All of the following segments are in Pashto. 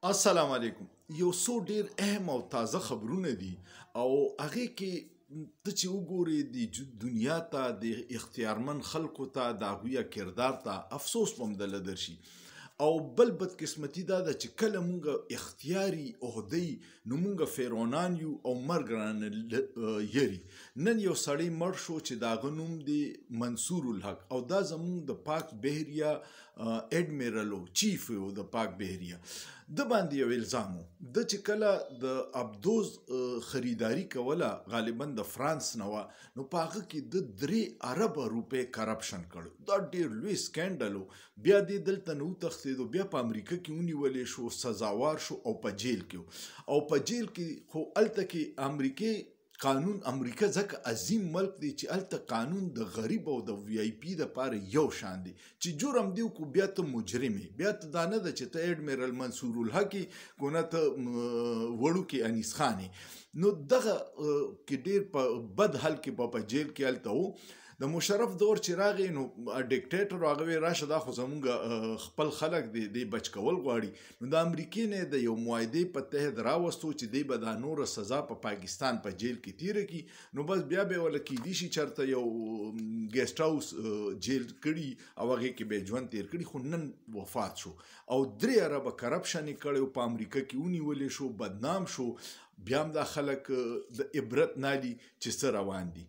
السلام علیکم. یو څو ډیر اهم او تازه خبرونه دي او هغه کې ته چې وګورې د دنیا ته د اختیارمن خلکو ته د هغوی کردار ته افسوس به هم دله درشي او بل بدقسمتي دا ده چې کله مونږ اختیاري عهدی نو مونږ فرعونان یو او مرګ رانه یری. نن یو سړی مړ شو چې د هغه نوم دی منصور الحق او دا زمونږ د پاک بحریه اډمیرل و چیف و د پاک بحریه د باندې یو الزام و د چې کله د ابدوز خریداري کوله غالبا د فرانس نه وه نو په هغه کې د 3 اربه روپۍ کرپشن کړی. دا ډېر لوی سکینډل و. بیا دې دلته نه وتښتېدو، بیا په امریکا کې ونیولې شو، سزاوار شو او په جیل کې او په جیل کې خو هلته کې امریکې قانون امریکا ځکه عظیم ملک دی چې هلته قانون د غریب او د وی آی پي دپاره یو شان دی چې جرم دی وکړو بیا ته مجرم یې. بیا ته دا نه ده چې ته اډمیرل منصور الحق یې که نه ته وړوکې انیس خان یې. نو دغه کې ډېر په بد حال کې په جیل کې هلته و. د مشرف دور چې راغی نو ډیکټیټر هغه وی راشه دا خو زمونږ خپل خلک دی بچ کول غواړي. نو د امریکې نه د یو معاهدې په تحت راوستو چې دی به دا نوره سزا په پاکستان په جیل کې تیره کړي. نو بس بیا به وله کیدی شي چېرته یو ګیسټ هاوس جیل کړي او هغې کې به یې ژوند تیر کړي. خو نن وفات شو او 3 اربه کرپشن یې کړی په امریکا کې ونیولې شو، بدنام شو. بیا هم دا خلک د عبرت نالي چې څه روان دي.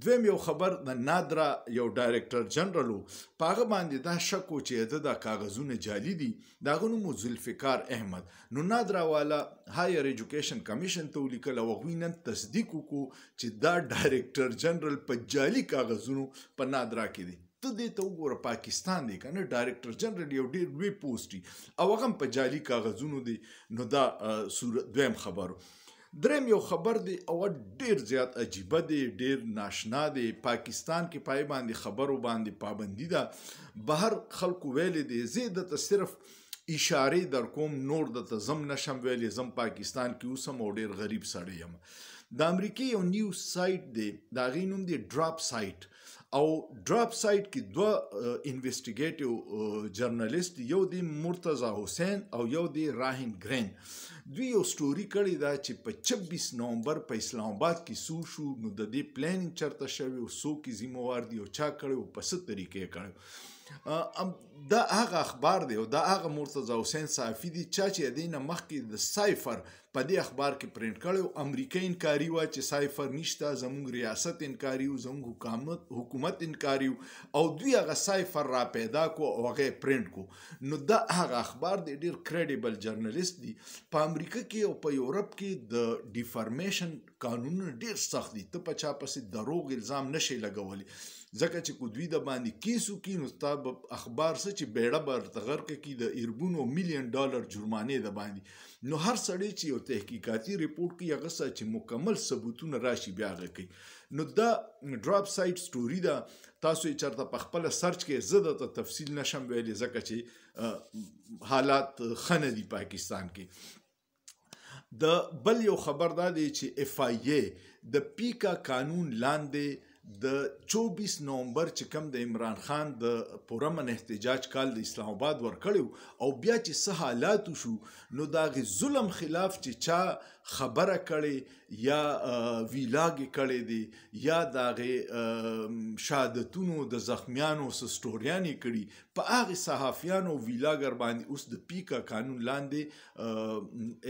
دویم یو خبر د نادرا یو ډایرکټر جنرال و، په هغه باندې دا شک و چې د دا کاغذونه جعلي دي. د هغه نوم و ذوالفقار احمد. نو نادرا والا هایر ایجوکیشن کمیشن ته ولیکل او هغوی نن تصدیق وکړو چې دا ډایرکټر جنرال په جعلي کاغذونو په نادرا کې دی. ته دې ته وګوره پاکستان دی که نه، ډایرکټر جنرال یو ډېر لوی پوسټ وي او هغه هم په جعلي کاغذونو دی. نو دا دویم خبر و. دریم یو خبر دی او ډیر زیات عجیبه دی، ډیر ناشنا دی. پاکستان کې پای باندې خبرو باندې پابندي ده. بهر خلکو ویلې دی زه درته صرف اشارې در کوم، نور درته زم نشم ویلی. زم پاکستان کې اوسم او ډیر غریب سړی یم. د امریکې یو نیوز سایټ دی، د هغې نوم دی ډراپ سایټ او ډراپ سایټ کې 2 انویسټیګیټیو جرنالیست، یو دی مرتضی حسین او یو دی راهن ګرین. دوی یو سټوري کړې ده چې په 26 نومبر په اسلام آباد کې څه شو، نو د دې پلانینګ چېرته شوی او څوک یې ذمهوار دي او چا کړی او په څه طریقې یې کړی. دا هغه اخبار دی او دا هغه مرتضی حسین صحافي دی چا چې د دې نه مخکې د سایفر په دې اخبار کې پرنټ کړی و. امریکا انکاري وه چې سایفر نشته، زموږ ریاست انکاري و، زموږ حکومت انکاري و او دوی هغه سایفر را پیدا کو او هغه یې پرنټ کو. نو دا هغه اخبار دی، ډېر کریډیبل جرنالیست دی. په امریکا کې او په یورپ کې د ډیفارمیشن قانونونه ډېر سخت دي. ته په چا پسې دروغ الزام نشي لګولی ځکه چې که دوی د باندې کیس وکړي نو ستا به اخبار څه چې بیړه به ورته غرقه کړي د اربونو $1,000,000 جرمانې د باندې. نو هر سړی چې یو تحقیقاتي ریپورټ کوي هغه څه چې مکمل ثبوتونه راشي بیا هغه کوي. نو دا ډراپ سایټ سټوري ده، تاسو یې چېرته په خپله سرچ کې، زه درته تفصیل نشم ویلی ځکه چې حالات ښه نه دي پاکستان کې. د بل یو خبر دا دی چې اف آی ای د پیکا قانون لاندې د 24 نومبر چې کوم د عمران خان د پرامن احتجاج کال د اسلام آباد ورکړی او بیا چې څه حالات شو نو د هغې ظلم خلاف چې چا خبره کړې یا ویلاګ یې کړی دی یا د هغې شهادتونو د زخمیانو څه سټوریانې کړي، په هغې صحافیانو او ویلاګر باندې اوس د پیکا قانون لاندې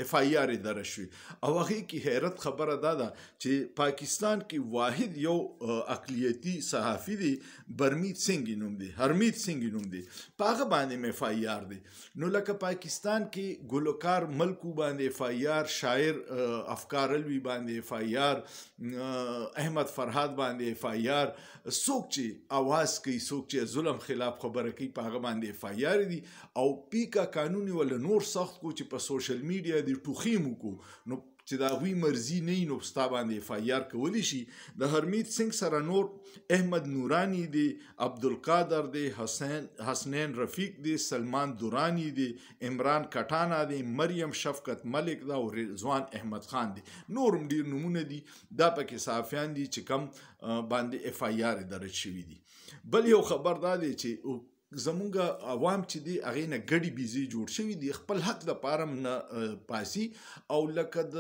اف آی آر یې دره شوې. او هغې کې حیرت خبره دا ده چې پاکستان کې واحد یو اقلیتي صحافي دی، برمیت سنگ نوم دی، هرمیت سنگ نوم دی، په هغه باندې م اف آی آر دی. نو لکه پاکستان کې ګلوکار ملکو باندې اف آی آر، شاعر افکار الوی باندې اف آی آر، احمد فرهاد باندې اف آی آر، څوک چې اواز کوي، څوک چې ظلم خلاف خبره کوي په هغه باندې اف آی آر دي. او پیکا قانون ولا نور سخت کو چې په سوشل میډیا دی ټوخي مو کو نو چې د هغوی مرضي نه وي نو ستا باندې اف آی آر کولی شي. د هرمیت سنگ سره نور احمد نورانی دی، عبدالقادر دی، حسنین رفیق دی، سلمان دورانی دی، عمران کټانا دی، مریم شفقت ملک دا او رضوان احمد خان دی. نورم ډېر نومونه دي، دا پکې صحافیان دي چې کم باندې اف آی آر درج شوي دي. بل یو خبر دا دی چې زمونږ عوام چې دی هغې نه ګډې بیزې جوړ شوي دي خپل حق دپاره هم نه پاسي او لکه د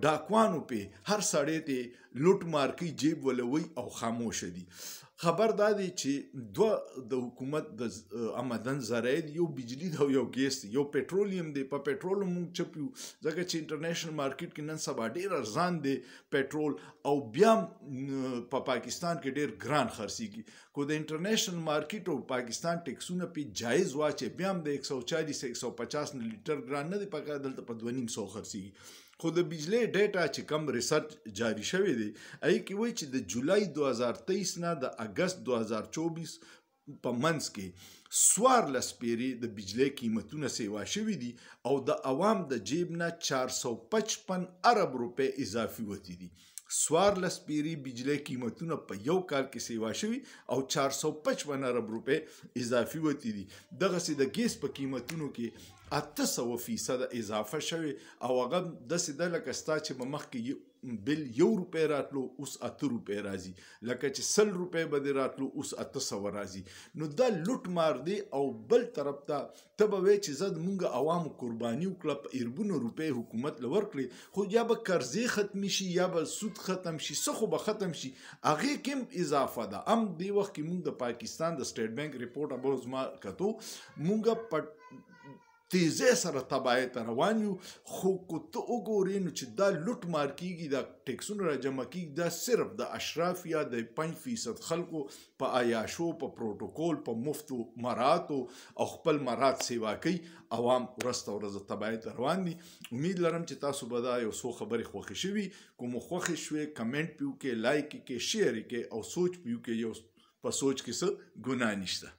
ډاکوانو پې هر سړی ته لوټ مار کوي جیب ولوي او خاموشه دي خبر دا دی چې دوه د حکومت د آمدن ذرایع دي یو بجلی دی او یو ګیس دی یو پټرولیم دی په پټرول موږ چپیو ځکه چې انټرنیشنل مارکیټ کې نن سبا ډېر ارزان دی پټرول او بیا په پاکستان کې ډېر ګران خرڅېږي کو د انټرنیشنل مارکیټ او پاکستان ټیکسونه پې جایز واچي بیا هم د 140 150 لیټر ګران نه دی پکار دلته په 250 خرڅېږي خو د بجلی ډیټا چې کم ریسرچ جاری شوی دی هغې کې وایي چې د جولای 2023 نه د اګست 2024 په منځ کې 14 پیرې د بجلی قیمتونه سیوا شوي دي او د عوام د جیب نه 455 ارب روپۍ اضافي وتي دي 14 پیرې بجلی قیمتونه په یو کال کې سیوا شوي او 455 ارب روپۍ اضافي وتي دي دغسې د ګیس په قیمتونو کې 800% اضافه شوی او هغه داسې ده لکه ستا چې په مخکې بل 1 روپۍ راتلو اوس 8 روپۍ راځي لکه چې 100 روپۍ به دې راتلو اوس 800 راځي نو دا لوټ مار دی او بل طرف ته ته به وایې چې زه مونږ عوامو قرباني وکړه په اربونو روپۍ حکومت له ورکړې خو یا به قرضې ختمې شي یا به سود ختم شي څه خو به ختم شي هغې کې هم اضافه ده هم دې وخت کې مونږ د پاکستان د سټیټ بانک رپورټ ابروز ما کتو مونږ په تیزی سره تباهۍ ته روان یو خو که ته وګورې نو چې دا لوټ مار کېږي دا ټیکسونه راجمع کېږي دا صرف د اشراف یا د 5% خلکو په عیاشو په پروټوکول په مفتو مراتو او خپل مرات سیوا کوي عوام ورځ ورځ تباهۍ ته روان دي امید لرم چې تاسو به دا یو څو خبرې خوښې شوي کوم خوښې شوې کمنټ پې وکړئ لایک یې کړئ شیر یې کړئ او سوچ پې وکړئ یو په سوچ کې څه ګناه نشته